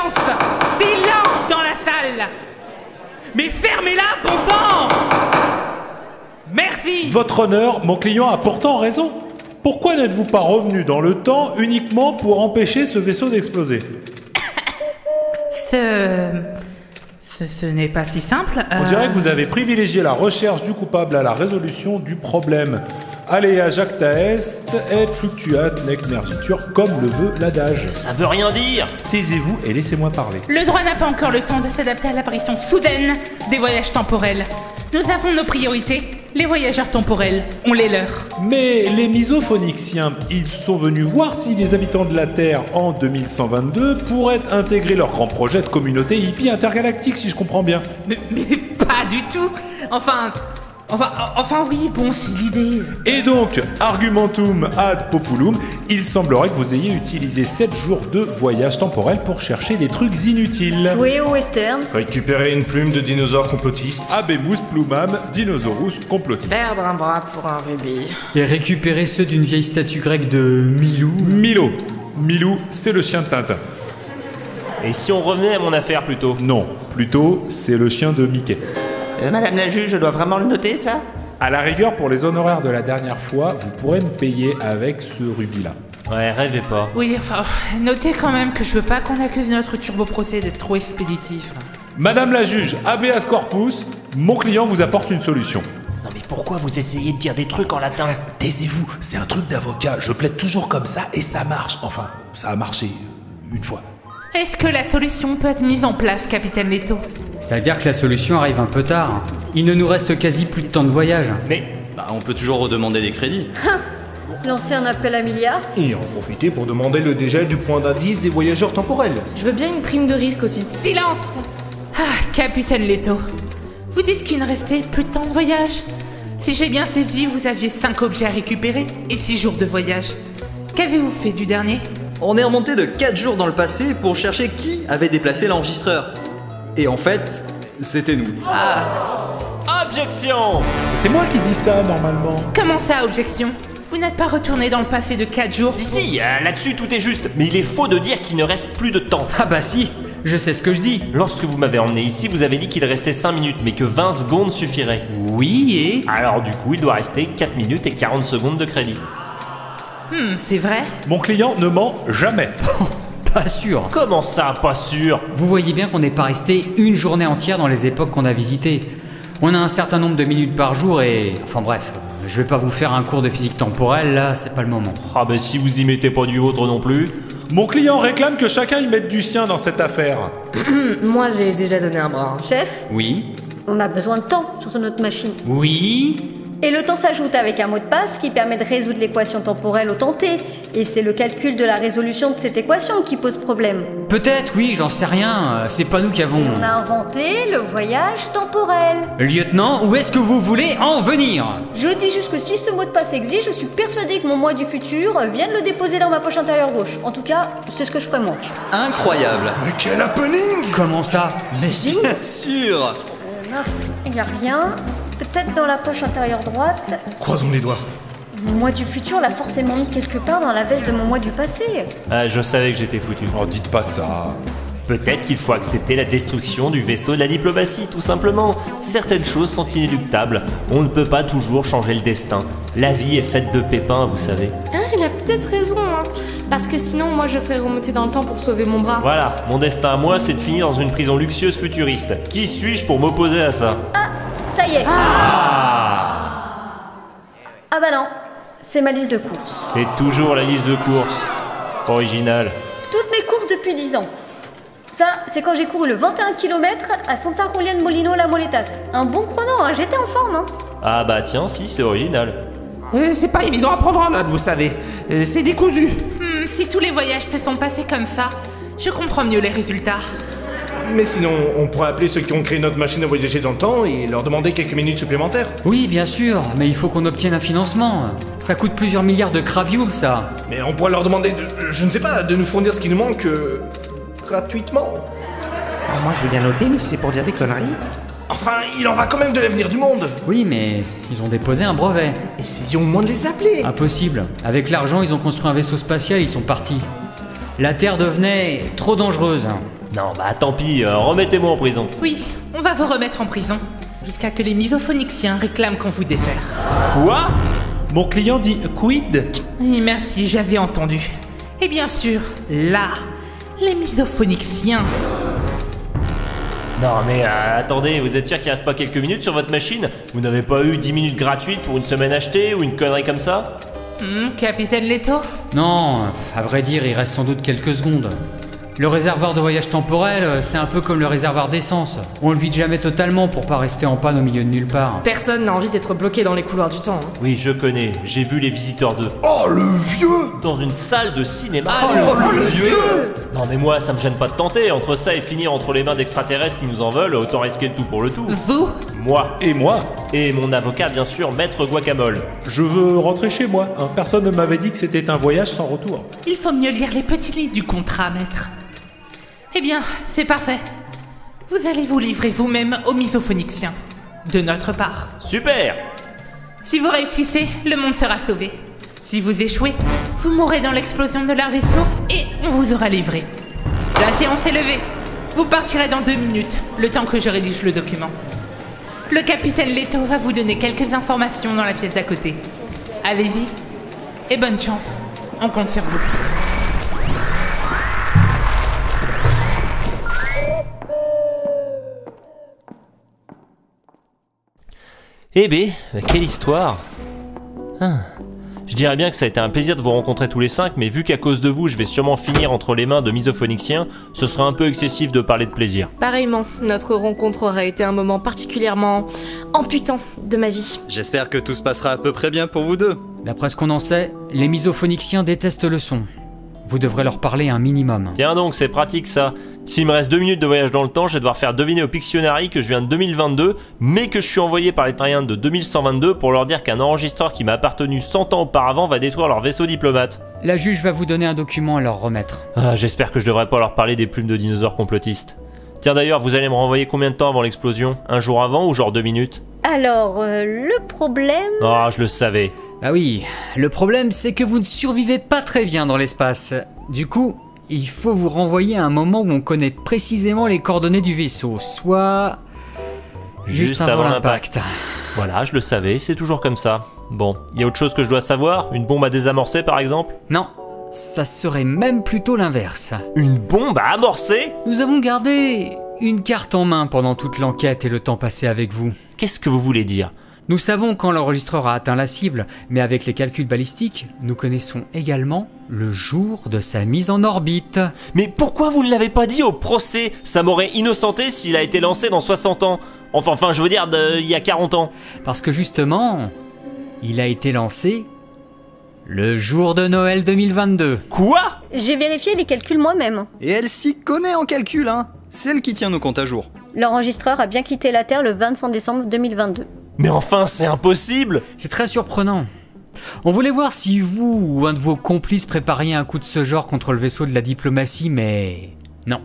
Silence! Silence dans la salle! Mais fermez-la, bon sang! Merci! Votre honneur, mon client a pourtant raison. Pourquoi n'êtes-vous pas revenu dans le temps uniquement pour empêcher ce vaisseau d'exploser? Ce n'est pas si simple. On dirait que vous avez privilégié la recherche du coupable à la résolution du problème. Alea jacta est, et fluctuat nec mergitur, comme le veut l'adage. Ça veut rien dire. Taisez-vous et laissez-moi parler. Le droit n'a pas encore le temps de s'adapter à l'apparition soudaine des voyages temporels. Nous avons nos priorités. Les voyageurs temporels, on les leurs. Mais les misophonixiens, ils sont venus voir si les habitants de la Terre en 2122 pourraient intégrer leur grand projet de communauté hippie intergalactique, si je comprends bien. Mais pas du tout. Enfin oui, bon, c'est l'idée. Et donc, argumentum ad populum, il semblerait que vous ayez utilisé 7 jours de voyage temporel pour chercher des trucs inutiles. Oui, au western. Récupérer une plume de dinosaure complotiste. Habemus plumam dinosaurus complotis. Perdre un bras pour un rubis. Et récupérer ceux d'une vieille statue grecque de Milou. Milo. Milou, c'est le chien de Tintin. Et si on revenait à mon affaire plutôt? Non, plutôt, c'est le chien de Mickey. Madame la juge, je dois vraiment le noter, ça? À la rigueur, pour les honoraires de la dernière fois, vous pourrez me payer avec ce rubis-là. Ouais, rêvez pas. Oui, enfin, notez quand même que je veux pas qu'on accuse notre turbo-procès d'être trop expéditif. Madame la juge, habeas corpus, mon client vous apporte une solution. Non mais pourquoi vous essayez de dire des trucs en latin? Taisez-vous, c'est un truc d'avocat, je plaide toujours comme ça et ça marche. Enfin, ça a marché une fois. Est-ce que la solution peut être mise en place, capitaine Leto? C'est-à-dire que la solution arrive un peu tard. Il ne nous reste quasi plus de temps de voyage. Mais on peut toujours redemander des crédits. Lancer un appel à milliards. Et en profiter pour demander le dégel du point d'indice des voyageurs temporels. Je veux bien une prime de risque aussi. Silence! Capitaine Leto, vous dites qu'il ne restait plus de temps de voyage. Si j'ai bien saisi, vous aviez 5 objets à récupérer et 6 jours de voyage. Qu'avez-vous fait du dernier? On est remonté de 4 jours dans le passé pour chercher qui avait déplacé l'enregistreur. Et en fait, c'était nous. objection! C'est moi qui dis ça, normalement. Comment ça, objection? Vous n'êtes pas retourné dans le passé de 4 jours? Si, là-dessus tout est juste. Mais il est faux de dire qu'il ne reste plus de temps. Ah bah si, je sais ce que je dis. Lorsque vous m'avez emmené ici, vous avez dit qu'il restait 5 minutes, mais que 20 secondes suffiraient. Oui, et... Alors du coup, il doit rester 4 minutes et 40 secondes de crédit. C'est vrai? Mon client ne ment jamais. Pas sûr. Comment ça, pas sûr? Vous voyez bien qu'on n'est pas resté une journée entière dans les époques qu'on a visitées. On a un certain nombre de minutes par jour et... Enfin bref, je vais pas vous faire un cours de physique temporelle, là, c'est pas le moment. Ah bah si vous y mettez pas du vôtre non plus. Mon client réclame que chacun y mette du sien dans cette affaire. Moi, j'ai déjà donné un bras. Chef, Oui. on a besoin de temps sur notre machine. Oui. Et le temps s'ajoute avec un mot de passe qui permet de résoudre l'équation temporelle au temps t. Et c'est le calcul de la résolution de cette équation qui pose problème. Peut-être, oui, j'en sais rien. C'est pas nous qui avons... Et on a inventé le voyage temporel. Lieutenant, où est-ce que vous voulez en venir? Je dis juste que si ce mot de passe existe, je suis persuadée que mon moi du futur vienne le déposer dans ma poche intérieure gauche. En tout cas, c'est ce que je ferai moi. Incroyable. Mais quel happening! Comment ça? Mais bien sûr. Mince, il y a rien. Peut-être dans la poche intérieure droite. Croisons les doigts. Mon moi du futur l'a forcément mis quelque part dans la veste de mon moi du passé. Ah, je savais que j'étais foutu. Oh, dites pas ça. Peut-être qu'il faut accepter la destruction du vaisseau de la diplomatie, tout simplement. Certaines choses sont inéluctables. On ne peut pas toujours changer le destin. La vie est faite de pépins, vous savez. Ah, il a peut-être raison, hein. Parce que sinon, moi, je serais remontée dans le temps pour sauver mon bras. Voilà, mon destin à moi, c'est de finir dans une prison luxueuse futuriste. Qui suis-je pour m'opposer à ça? Ça y est. Ah bah non, c'est ma liste de courses. C'est toujours la liste de courses. Original. Toutes mes courses depuis 10 ans. Ça, c'est quand j'ai couru le 21 km à Santa Julián Molino La Moletas. Un bon chrono, hein, j'étais en forme. Hein. Ah bah tiens, si, c'est original. C'est pas évident à prendre en note, vous savez. C'est décousu. Si tous les voyages se sont passés comme ça, je comprends mieux les résultats. Mais sinon, on pourrait appeler ceux qui ont créé notre machine à voyager dans le temps et leur demander quelques minutes supplémentaires. Oui, bien sûr, mais il faut qu'on obtienne un financement. Ça coûte plusieurs milliards de crabioule, ça. Mais on pourrait leur demander je ne sais pas, de nous fournir ce qui nous manque gratuitement. Alors moi, je veux bien noter, mais si c'est pour dire des conneries. Enfin, il en va quand même de l'avenir du monde. Oui, mais ils ont déposé un brevet. Essayons au moins de les appeler. Impossible. Avec l'argent, ils ont construit un vaisseau spatial, ils sont partis. La Terre devenait trop dangereuse. Non, bah tant pis, remettez-moi en prison. Oui, on va vous remettre en prison. Jusqu'à que les misophonixiens réclament qu'on vous défère. Quoi? Mon client dit quid? Oui, merci, j'avais entendu. Et bien sûr, là, les misophonixiens. Non mais attendez, vous êtes sûr qu'il reste pas quelques minutes sur votre machine? Vous n'avez pas eu 10 minutes gratuites pour une semaine achetée ou une connerie comme ça? Capitaine Leto? Non, à vrai dire, il reste sans doute quelques secondes. Le réservoir de voyage temporel, c'est un peu comme le réservoir d'essence. On le vide jamais totalement pour pas rester en panne au milieu de nulle part. Personne n'a envie d'être bloqué dans les couloirs du temps. Oui, je connais, j'ai vu Les Visiteurs 2. Oh, le vieux! Dans une salle de cinéma. Le vieux! Non mais moi, ça me gêne pas de tenter. Entre ça et finir entre les mains d'extraterrestres qui nous en veulent, autant risquer le tout pour le tout. Vous? Moi. Et moi? Et mon avocat, bien sûr, Maître Guacamole. Je veux rentrer chez moi. Hein. Personne ne m'avait dit que c'était un voyage sans retour. Il faut mieux lire les petites lignes du contrat, maître. Eh bien, c'est parfait. Vous allez vous livrer vous-même aux misophonixiens. De notre part. Super! Si vous réussissez, le monde sera sauvé. Si vous échouez, vous mourrez dans l'explosion de leur vaisseau et on vous aura livré. La séance est levée. Vous partirez dans 2 minutes, le temps que je rédige le document. Le capitaine Leto va vous donner quelques informations dans la pièce d'à côté. Allez-y et bonne chance. On compte sur vous. Eh ben, quelle histoire! Je dirais bien que ça a été un plaisir de vous rencontrer tous les 5, mais vu qu'à cause de vous, je vais sûrement finir entre les mains de misophonixiens, ce serait un peu excessif de parler de plaisir. Pareillement, notre rencontre aura été un moment particulièrement amputant de ma vie. J'espère que tout se passera à peu près bien pour vous deux. D'après ce qu'on en sait, les misophonixiens détestent le son. Vous devrez leur parler un minimum. Tiens donc, c'est pratique ça. S'il me reste 2 minutes de voyage dans le temps, je vais devoir faire deviner au Pictionary que je viens de 2022, mais que je suis envoyé par les Terriens de 2122 pour leur dire qu'un enregistreur qui m'a appartenu 100 ans auparavant va détruire leur vaisseau diplomate. La juge va vous donner un document à leur remettre. Ah, j'espère que je devrais pas leur parler des plumes de dinosaures complotistes. Tiens d'ailleurs, vous allez me renvoyer combien de temps avant l'explosion? Un jour avant ou genre 2 minutes? Alors, le problème... Ah, je le savais. Ah oui, le problème c'est que vous ne survivez pas très bien dans l'espace. Du coup, il faut vous renvoyer à un moment où on connaît précisément les coordonnées du vaisseau, soit... juste avant l'impact. Voilà, je le savais, c'est toujours comme ça. Bon, il y a autre chose que je dois savoir? Une bombe à désamorcer par exemple? Non, ça serait même plutôt l'inverse. Une bombe à amorcer? Nous avons gardé une carte en main pendant toute l'enquête et le temps passé avec vous. Qu'est-ce que vous voulez dire? Nous savons quand l'enregistreur a atteint la cible, mais avec les calculs balistiques, nous connaissons également le jour de sa mise en orbite. Mais pourquoi vous ne l'avez pas dit au procès? Ça m'aurait innocenté s'il a été lancé dans 60 ans. Enfin, je veux dire, il y a 40 ans. Parce que justement, il a été lancé le jour de Noël 2022. Quoi? J'ai vérifié les calculs moi-même. Et elle s'y connaît en calcul, hein. C'est elle qui tient nos comptes à jour. L'enregistreur a bien quitté la Terre le 25 décembre 2022. Mais enfin, c'est impossible! C'est très surprenant. On voulait voir si vous ou un de vos complices prépariez un coup de ce genre contre le vaisseau de la diplomatie, mais... non.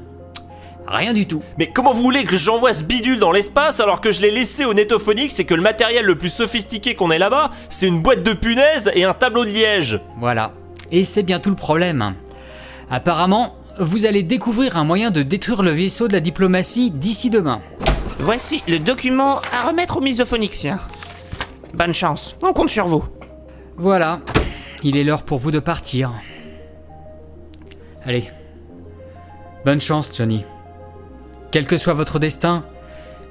Rien du tout. Mais comment vous voulez que j'envoie ce bidule dans l'espace alors que je l'ai laissé au Netophonix et que le matériel le plus sophistiqué qu'on ait là-bas, c'est une boîte de punaises et un tableau de liège? Voilà. Et c'est bien tout le problème. Apparemment, vous allez découvrir un moyen de détruire le vaisseau de la diplomatie d'ici demain. Voici le document à remettre aux misophonixiens. Bonne chance, on compte sur vous. Voilà, il est l'heure pour vous de partir. Allez, bonne chance Johnny. Quel que soit votre destin,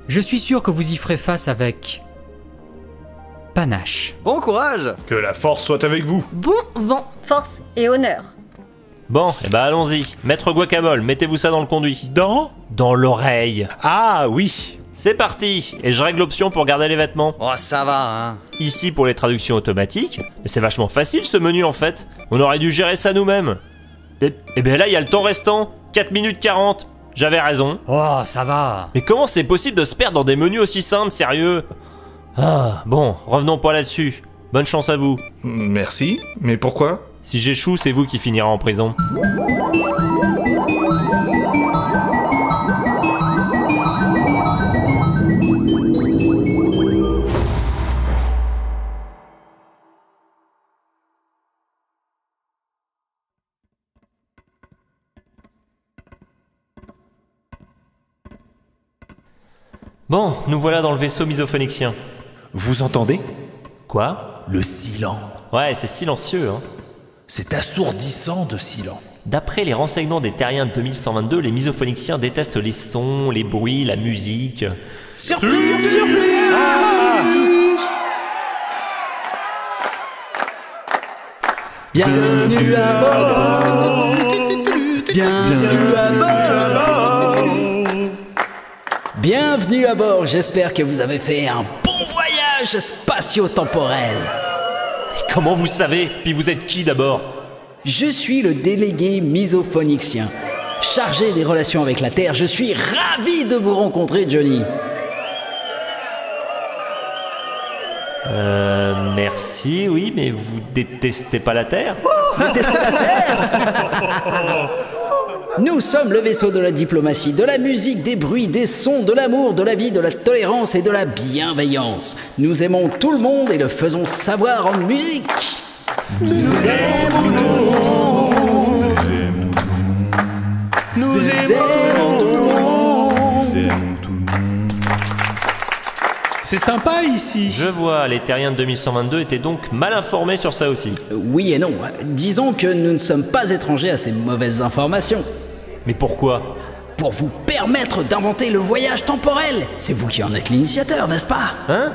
je suis sûr que vous y ferez face avec... panache. Bon courage! Que la force soit avec vous. Bon vent. Force et honneur. Bon, et bah allons-y. Maître Guacamole, mettez-vous ça dans le conduit. Dans l'oreille. Ah oui. C'est parti. Et je règle l'option pour garder les vêtements. Oh ça va, hein. Ici pour les traductions automatiques. Et c'est vachement facile ce menu en fait. On aurait dû gérer ça nous-mêmes. Et ben là il y a le temps restant. 4 minutes 40. J'avais raison. Oh, ça va. Mais comment c'est possible de se perdre dans des menus aussi simples, sérieux? Ah, bon, revenons pas là-dessus. Bonne chance à vous. Merci, mais pourquoi? Si j'échoue, c'est vous qui finirez en prison. Bon, nous voilà dans le vaisseau misophonicien. Vous entendez? Quoi? Le silence. Ouais, c'est silencieux, hein. C'est assourdissant de silence. D'après les renseignements des terriens de 2122, les misophoniciens détestent les sons, les bruits, la musique. Surprise! Bienvenue à bord! Bienvenue à bord! Bienvenue à bord, j'espère que vous avez fait un bon voyage spatio-temporel. Comment vous savez? Puis vous êtes qui d'abord? Je suis le délégué misophonicien, chargé des relations avec la Terre. Je suis ravi de vous rencontrer, Johnny. Merci, oui, mais vous détestez pas la Terre? Détestez la Terre? Nous sommes le vaisseau de la diplomatie, de la musique, des bruits, des sons, de l'amour, de la vie, de la tolérance et de la bienveillance. Nous aimons tout le monde et le faisons savoir en musique. Nous aimons tout le monde. Nous aimons tout le monde. C'est sympa ici. Je vois, les terriens de 2122 étaient donc mal informés sur ça aussi. Oui et non. Disons que nous ne sommes pas étrangers à ces mauvaises informations. Mais pourquoi? Pour vous permettre d'inventer le voyage temporel. C'est vous qui en êtes l'initiateur, n'est-ce pas? Hein?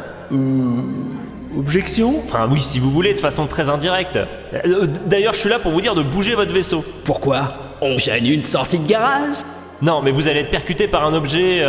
Objection? Enfin oui, si vous voulez, de façon très indirecte. D'ailleurs, je suis là pour vous dire de bouger votre vaisseau. Pourquoi? On gêne une sortie de garage? Non, mais vous allez être percuté par un objet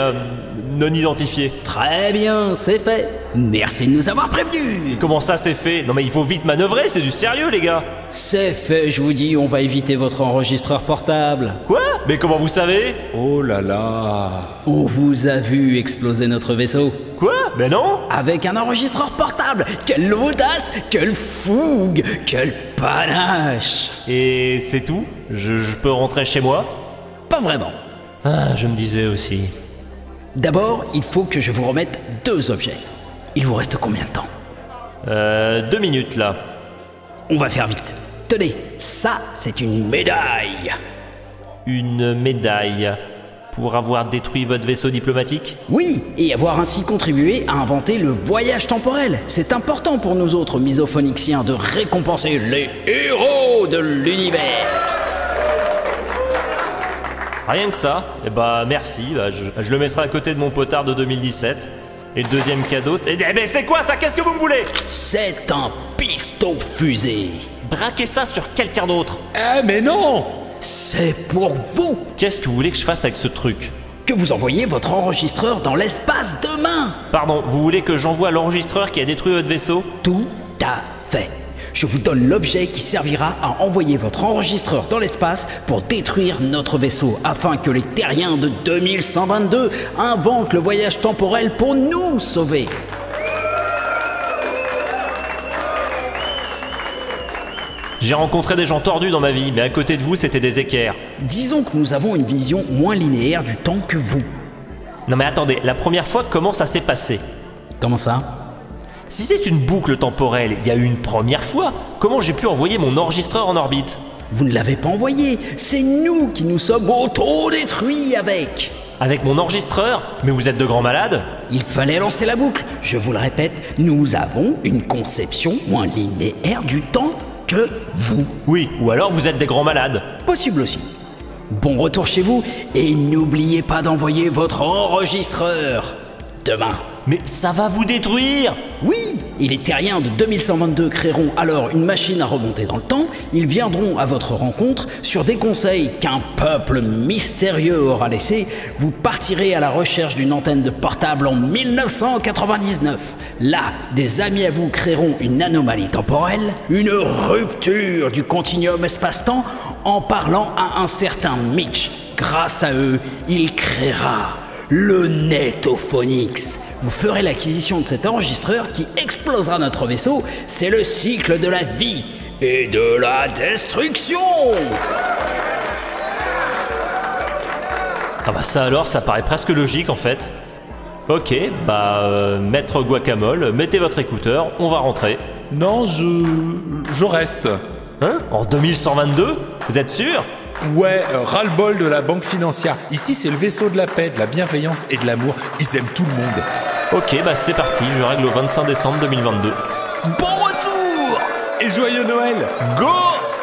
non identifié. Très bien, c'est fait. Merci de nous avoir prévenus. Comment ça, c'est fait? Non mais il faut vite manœuvrer, c'est du sérieux, les gars. C'est fait, je vous dis, on va éviter votre enregistreur portable. Quoi? Mais comment vous savez? Oh là là. On vous a vu exploser notre vaisseau. Quoi? Mais non. Avec un enregistreur portable. Quelle audace, quelle fougue, quel panache. Et c'est tout? Je peux rentrer chez moi? Pas vraiment. Ah, je me disais aussi. D'abord, il faut que je vous remette 2 objets. Il vous reste combien de temps? 2 minutes là. On va faire vite. Tenez, ça, c'est une médaille. Une médaille pour avoir détruit votre vaisseau diplomatique? Oui, et avoir ainsi contribué à inventer le voyage temporel. C'est important pour nous autres misophoniciens de récompenser les héros de l'univers. Rien que ça? Eh bah merci, je le mettrai à côté de mon potard de 2017. Et le deuxième cadeau, c'est... Eh mais c'est quoi ça? Qu'est-ce que vous me voulez? C'est un piston fusée. Braquez ça sur quelqu'un d'autre. Eh mais non! C'est pour vous. Qu'est-ce que vous voulez que je fasse avec ce truc? Que vous envoyez votre enregistreur dans l'espace demain. Pardon, vous voulez que j'envoie l'enregistreur qui a détruit votre vaisseau? Tout à fait. Je vous donne l'objet qui servira à envoyer votre enregistreur dans l'espace pour détruire notre vaisseau, afin que les terriens de 2122 inventent le voyage temporel pour nous sauver. J'ai rencontré des gens tordus dans ma vie, mais à côté de vous, c'était des équerres. Disons que nous avons une vision moins linéaire du temps que vous. Non mais attendez, la première fois, comment ça s'est passé? Comment ça? Si c'est une boucle temporelle, il y a eu une première fois. Comment j'ai pu envoyer mon enregistreur en orbite? Vous ne l'avez pas envoyé, c'est nous qui nous sommes auto-détruits avec. Avec mon enregistreur? Mais vous êtes de grands malades? Il fallait lancer la boucle. Je vous le répète, nous avons une conception moins linéaire du temps que vous. Oui, ou alors vous êtes des grands malades. Possible aussi. Bon retour chez vous et n'oubliez pas d'envoyer votre enregistreur demain. Mais ça va vous détruire! Oui, et les terriens de 2122 créeront alors une machine à remonter dans le temps. Ils viendront à votre rencontre sur des conseils qu'un peuple mystérieux aura laissés. Vous partirez à la recherche d'une antenne de portable en 1999. Là, des amis à vous créeront une anomalie temporelle, une rupture du continuum espace-temps en parlant à un certain Mitch. Grâce à eux, il créera le Netophonix. Vous ferez l'acquisition de cet enregistreur qui explosera notre vaisseau. C'est le cycle de la vie et de la destruction. Ah bah ça alors, ça paraît presque logique en fait. Ok, maître Guacamole, mettez votre écouteur, on va rentrer. Non, je reste. Hein? En 2122? Vous êtes sûr? Ouais, ras-le-bol de la banque financière. Ici, c'est le vaisseau de la paix, de la bienveillance et de l'amour. Ils aiment tout le monde. Ok, bah c'est parti, je règle au 25 décembre 2022. Bon retour! Et joyeux Noël! Go!